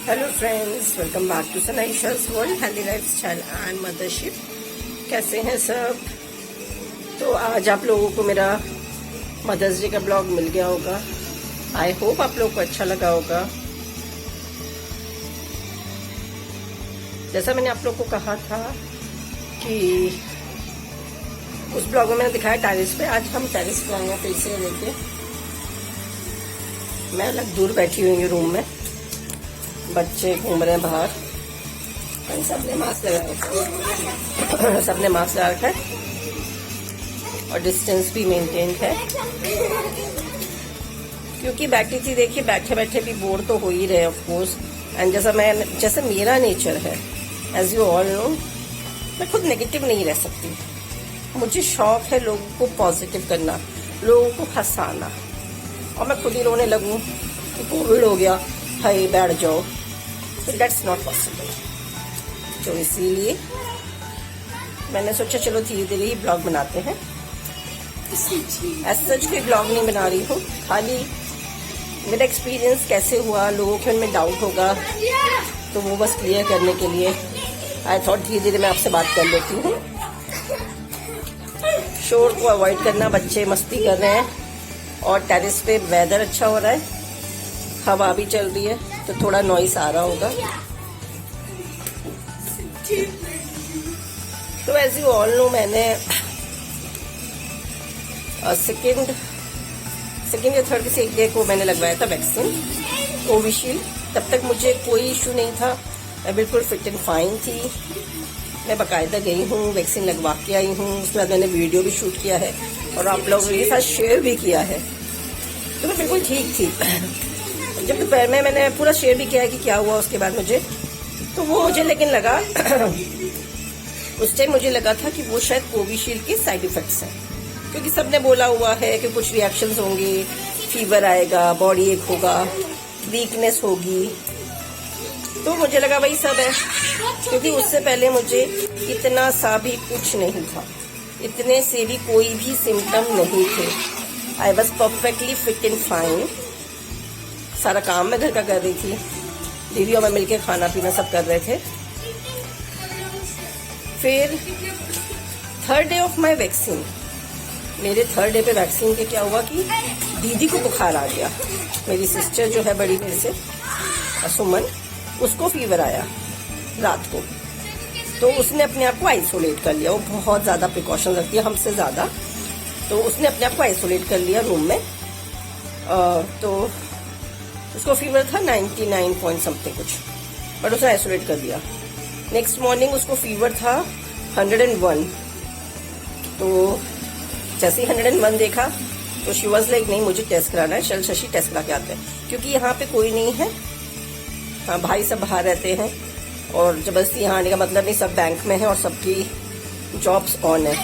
Hello friends, welcome back to सनाइशा's world healthy lifestyle and mothership. कैसे हैं सब? तो आज आप लोगों को मेरा मदर्स डे का ब्लॉग मिल गया होगा। आई होप आप लोगों को अच्छा लगा होगा। जैसा मैंने आप लोगों को कहा था कि उस ब्लॉग में मैंने दिखाया टेरेस पे, आज हम टेरेस पे आए हैं फिर से लेके। मैं अलग दूर बैठी हुई हूँ रूम में, बच्चे घूम रहे हैं बाहर। सबने मास्क लगा रखा है, सबने मास्क लगा रखा है और डिस्टेंस भी मेंटेन है, क्योंकि बैठी थी। देखिए बैठे बैठे भी बोर तो हो ही रहे ऑफ कोर्स। एंड जैसे मेरा नेचर है, एज यू ऑल नो, मैं खुद नेगेटिव नहीं रह सकती। मुझे शौक है लोगों को पॉजिटिव करना, लोगों को हंसाना, और मैं खुद ही रोने लगूं कि कोविड हो गया, हाय बैठ जाओ, तो दैट्स नॉट पॉसिबल। तो इसीलिए मैंने सोचा चलो धीरे धीरे ही ब्लॉग बनाते हैं। एज सच कोई ब्लॉग नहीं बना रही हूँ, खाली मेरा एक्सपीरियंस कैसे हुआ, लोगों के उनमें डाउट होगा तो वो बस क्लियर करने के लिए आई थॉट धीरे धीरे मैं आपसे बात कर लेती हूँ। शोर को अवॉइड करना, बच्चे मस्ती कर रहे हैं और टेरेस पे वेदर अच्छा हो रहा है, हवा भी चल रही है, तो थोड़ा नॉइस आ रहा होगा। तो एज यू ऑल नो, मैंने सेकेंड या थर्ड किसी एक डे को मैंने लगवाया था वैक्सीन कोविशील्ड। तब तक मुझे कोई इशू नहीं था, मैं बिल्कुल फिट एंड फाइन थी। मैं बाकायदा गई हूँ, वैक्सीन लगवा के आई हूँ। उसके बाद मैंने वीडियो भी शूट किया है और आप लोगों के साथ शेयर भी किया है, तो मैं बिल्कुल ठीक थी। जब दोपहर में मैंने पूरा शेयर भी किया है कि क्या हुआ उसके बाद मुझे, तो वो मुझे लेकिन लगा उस टाइम मुझे लगा था कि वो शायद कोविशील्ड के साइड इफेक्ट्स हैं, क्योंकि सबने बोला हुआ है कि कुछ रिएक्शंस होंगे, फीवर आएगा, बॉडी एक होगा, वीकनेस होगी। तो मुझे लगा वही सब है, क्योंकि उससे पहले मुझे इतना सा भी कुछ नहीं था, इतने से भी कोई भी सिम्टम नहीं थे। I was perfectly fit and fine. सारा काम मैं घर का कर रही थी, दीदी और मैं मिलके खाना पीना सब कर रहे थे। फिर third day of my vaccine, मेरे थर्ड डे पे वैक्सीन के क्या हुआ कि दीदी को बुखार आ गया। मेरी सिस्टर जो है बड़ी मेरे से, सुमन, उसको फीवर आया रात को, तो उसने अपने आप को आइसोलेट कर लिया। वो बहुत ज़्यादा प्रिकॉशन रखती है हमसे ज़्यादा, तो उसने अपने आप को आइसोलेट कर लिया रूम में। तो उसको फीवर था 99 पॉइंट समथिंग कुछ, बट उसने आइसोलेट कर दिया। नेक्स्ट मॉर्निंग उसको फीवर था 101। तो जैसे ही 101 देखा तो शी वॉज लाइक, नहीं मुझे टेस्ट कराना है, चल शशि टेस्ट करा के आते हैं, क्योंकि यहाँ पे कोई नहीं है। हाँ, भाई सब बाहर रहते हैं और जबरदस्ती यहाँ आने का मतलब नहीं, सब बैंक में है और सबकी जॉब्स ऑन है।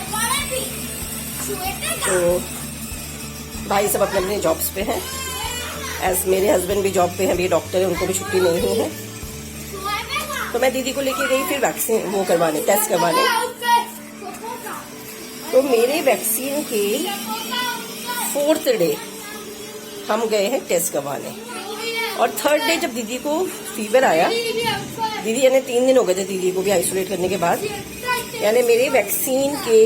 तो भाई सब अपने अपने जॉब्स पे हैं, एज मेरे हस्बैंड भी जॉब पे हैं, भी डॉक्टर है, उनको भी छुट्टी नहीं है। तो मैं दीदी को लेके गई फिर वैक्सीन वो करवाने, टेस्ट करवाने। तो मेरे वैक्सीन के 4th डे हम गए हैं टेस्ट करवाने, और 3rd डे जब दीदी को फीवर आया, दीदी यानी 3 दिन हो गए थे दीदी को भी आइसोलेट करने के बाद, यानी मेरे वैक्सीन के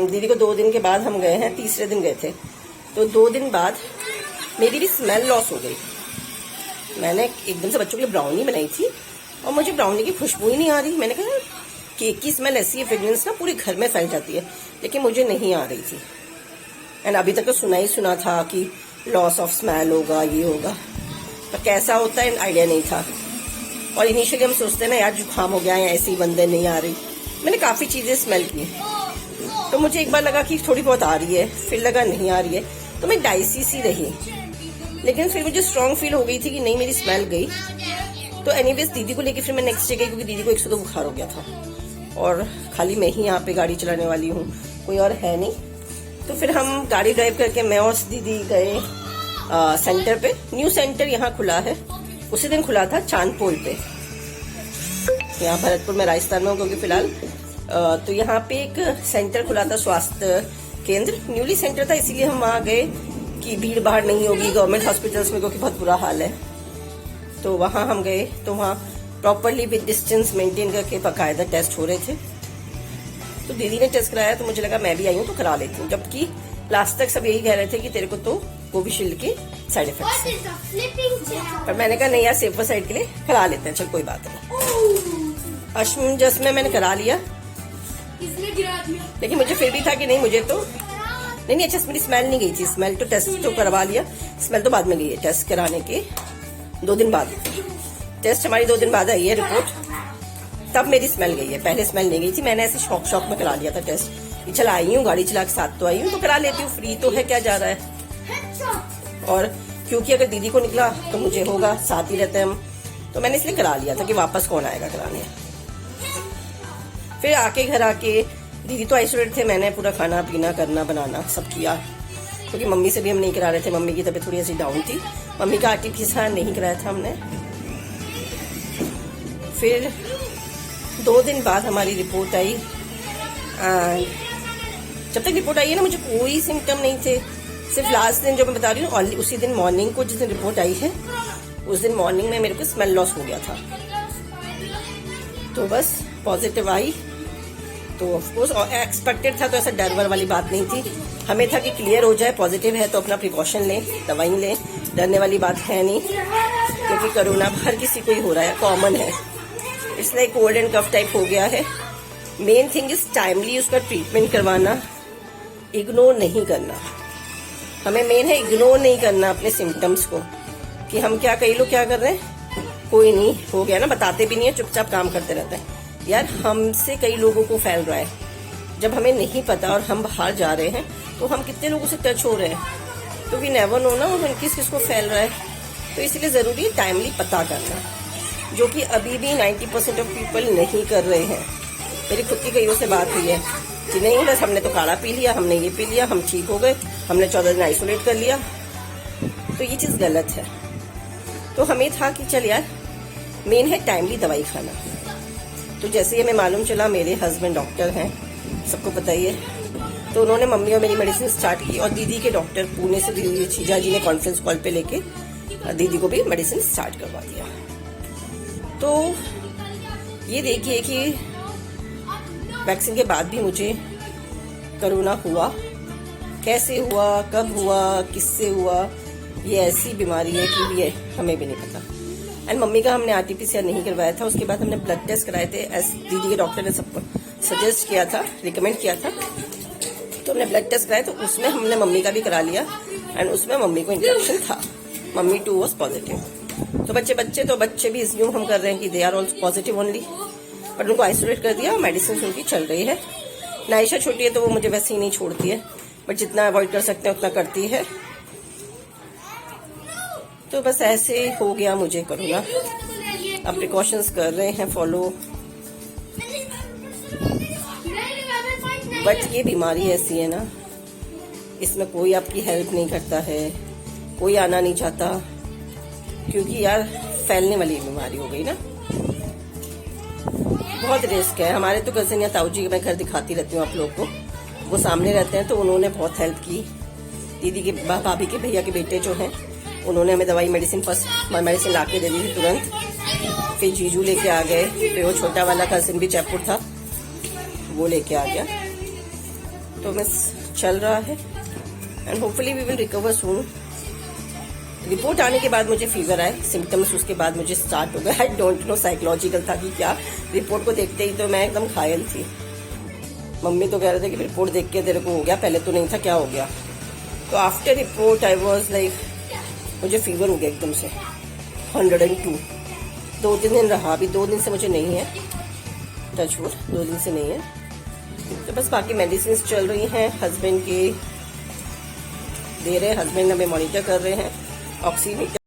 दीदी को 2 दिन के बाद हम गए हैं, तीसरे दिन गए थे। तो 2 दिन बाद मेरी भी स्मेल लॉस हो गई। मैंने एकदम से बच्चों के लिए ब्राउनी बनाई थी और मुझे ब्राउनी की खुशबू ही नहीं आ रही। मैंने कहा केक की स्मेल ऐसी है, फ्रेग्रेंस ना पूरे घर में फैल जाती है, लेकिन मुझे नहीं आ रही थी। एंड अभी तक तो सुना ही सुना था कि लॉस ऑफ स्मेल होगा, ये होगा, तो कैसा होता है आइडिया नहीं था। और इनिशियली हम सोचते हैं ना यार जुकाम हो गया है, ऐसी बंदे नहीं आ रही। मैंने काफ़ी चीज़ें स्मेल की, तो मुझे एक बार लगा कि थोड़ी बहुत आ रही है, फिर लगा नहीं आ रही है, तो मैं डाइसी सी रही। लेकिन फिर मुझे स्ट्रांग फील हो गई थी कि नहीं मेरी स्मेल गई। तो एनीवेज दीदी को लेके फिर मैं नेक्स्ट डे गई, क्योंकि दीदी को 102 बुखार हो गया था और खाली मैं ही यहाँ पे गाड़ी चलाने वाली हूँ, कोई और है नहीं। तो फिर हम गाड़ी ड्राइव करके मैं और दीदी गए सेंटर पे। न्यू सेंटर यहाँ खुला है, उसी दिन खुला था चांदपोल पे, यहाँ भरतपुर में, राजस्थान में हूँ क्योंकि फिलहाल। तो यहाँ पे एक सेंटर खुला था, स्वास्थ्य केंद्र, न्यूली सेंटर था, इसीलिए हम वहाँ गए कि भीड़ भाड़ नहीं होगी गवर्नमेंट हॉस्पिटल्स में, क्योंकि बहुत बुरा हाल है। तो वहां हम गए, तो वहां प्रॉपरली विद डिस्टेंस मेंटेन करके बाकायदा टेस्ट हो रहे थे। तो दीदी ने टेस्ट कराया तो मुझे लगा मैं भी आई हूँ तो करा लेती हूँ, जबकि लास्ट तक सब यही कह रहे थे कि तेरे को तो कोविशील्ड के साइड इफेक्ट्स, पर मैंने कहा नहीं यार, सेफर साइड के लिए करा लेते हैं, चल कोई बात नहीं। असमंजस में मैंने करा लिया, लेकिन मुझे फिर भी था कि नहीं मुझे तो नहीं अच्छा, मेरी स्मेल नहीं गई थी। स्मेल तो टेस्ट तो करवा लिया, स्मेल तो बाद में गई है। टेस्ट कराने के 2 दिन बाद, टेस्ट हमारी 2 दिन बाद आई है रिपोर्ट, तब मेरी स्मेल गई है, पहले स्मेल नहीं गई थी। मैंने ऐसे शौक में करा लिया था टेस्ट, चल आई हूँ गाड़ी चला के साथ तो आई हूँ तो करा लेती हूँ, फ्री तो है, क्या जा रहा है। और क्योंकि अगर दीदी को निकला तो मुझे होगा, साथ ही रहते हैं हम, तो मैंने इसलिए करा लिया था कि वापस कौन आएगा कराने। फिर आके घर आके दीदी तो आइसोलेट थे, मैंने पूरा खाना पीना करना बनाना सब किया, क्योंकि मम्मी से भी हम नहीं करा रहे थे, मम्मी की तबीयत थोड़ी ऐसी डाउन थी, मम्मी का आरटीपीसीआर नहीं कराया था हमने। फिर 2 दिन बाद हमारी रिपोर्ट आई, जब तक रिपोर्ट आई है ना मुझे कोई सिम्टम नहीं थे, सिर्फ लास्ट दिन जो मैं बता रही हूँ, उसी दिन मॉर्निंग को जिस दिन रिपोर्ट आई है उस दिन मॉर्निंग में मेरे को स्मेल लॉस हो गया था। तो बस पॉजिटिव आई तो ऑफकोर्स एक्सपेक्टेड था, तो ऐसा डर वर वाली बात नहीं थी, हमें था कि क्लियर हो जाए, पॉजिटिव है तो अपना प्रिकॉशन लें, दवाई लें, डरने वाली बात है नहीं, क्योंकि कोरोना हर किसी को ही हो रहा है, कॉमन है, इसलिए कोल्ड एंड कफ टाइप हो गया है। मेन थिंग इज टाइमली उसका ट्रीटमेंट करवाना, इग्नोर नहीं करना। हमें मेन है इग्नोर नहीं करना अपने सिम्टम्स को, कि हम क्या कई लोग क्या कर रहे हैं, कोई नहीं हो गया ना, बताते भी नहीं है, चुपचाप काम करते रहते हैं। यार हमसे कई लोगों को फैल रहा है, जब हमें नहीं पता और हम बाहर जा रहे हैं तो हम कितने लोगों से टच हो रहे हैं, तो वी नेवर नो ना किस किस को फैल रहा है। तो इसलिए जरूरी है टाइमली पता करना, जो कि अभी भी 90% ऑफ पीपल नहीं कर रहे हैं। मेरी खुद की कईयों से बात हुई है कि नहीं बस हमने तो काढ़ा पी लिया, हमने ये पी लिया, हम ठीक हो गए, हमने 14 दिन आइसोलेट कर लिया, तो ये चीज गलत है। तो हमें था कि चल यार मेन है टाइमली दवाई खाना। तो जैसे ही हमें मालूम चला, मेरे हस्बैंड डॉक्टर हैं, सबको पता ही है, तो उन्होंने मम्मी और मेरी मेडिसिन स्टार्ट की, और दीदी के डॉक्टर पुणे से दीदी छीजा जी ने कॉन्फ्रेंस कॉल पे लेके दीदी को भी मेडिसिन स्टार्ट करवा दिया। तो ये देखिए कि वैक्सीन के बाद भी मुझे कोरोना हुआ, कैसे हुआ, कब हुआ, किससे हुआ, ये ऐसी बीमारी है कि ये हमें भी नहीं पता। एंड मम्मी का हमने आरटीपीसीआर नहीं करवाया था, उसके बाद हमने ब्लड टेस्ट कराए थे, दीदी के डॉक्टर ने सबको सजेस्ट किया था, रिकमेंड किया था, तो हमने ब्लड टेस्ट कराए, तो उसमें हमने मम्मी का भी करा लिया, एंड उसमें मम्मी को इन्फेक्शन था, मम्मी टू वॉज पॉजिटिव। तो बच्चे भी इज्यूम हम कर रहे हैं कि they are also positive only, but उनको आइसोलेट कर दिया, मेडिसिन उनकी चल रही है। नाइशा छोटी है तो वो मुझे वैसे ही नहीं छोड़ती है, बट जितना अवॉइड कर सकते हैं उतना करती है। तो बस ऐसे हो गया मुझे कोरोना। अब प्रिकॉशंस कर रहे हैं फॉलो, बट ये बीमारी ऐसी है ना, इसमें कोई आपकी हेल्प नहीं करता है, कोई आना नहीं चाहता, क्योंकि यार फैलने वाली बीमारी हो गई ना, बहुत रिस्क है। हमारे तो कजिन या ताऊ जी मैं घर दिखाती रहती हूँ आप लोग को, वो सामने रहते हैं, तो उन्होंने बहुत हेल्प की। दीदी के भाभी के भैया के बेटे जो हैं, उन्होंने हमें दवाई मेडिसिन फर्स्ट मेडिसिन ला के दे दी थी तुरंत। फिर जीजू लेके आ गए, फिर वो छोटा वाला कजिन भी जयपुर था, वो लेके आ गया। तो बस चल रहा है, and hopefully we will recover soon. Report आने के बाद मुझे फीवर आए, सिम्टम्स उसके बाद मुझे स्टार्ट हो गए। आई डोंट नो साइकोलॉजिकल था कि क्या, रिपोर्ट को देखते ही तो मैं एकदम घायल थी। मम्मी तो कह रहे थे कि रिपोर्ट देख के तेरे को हो गया, पहले तो नहीं था, क्या हो गया। तो after report I was like, मुझे फीवर हो गया एकदम से 102। 2-3 दिन रहा, अभी 2 दिन से मुझे नहीं है, टचवुड 2 दिन से नहीं है। तो बस बाकी मेडिसिन चल रही हैं, हस्बैंड के दे रहे हैं, हस्बैंड हमें मॉनिटर कर रहे हैं, ऑक्सीमीटर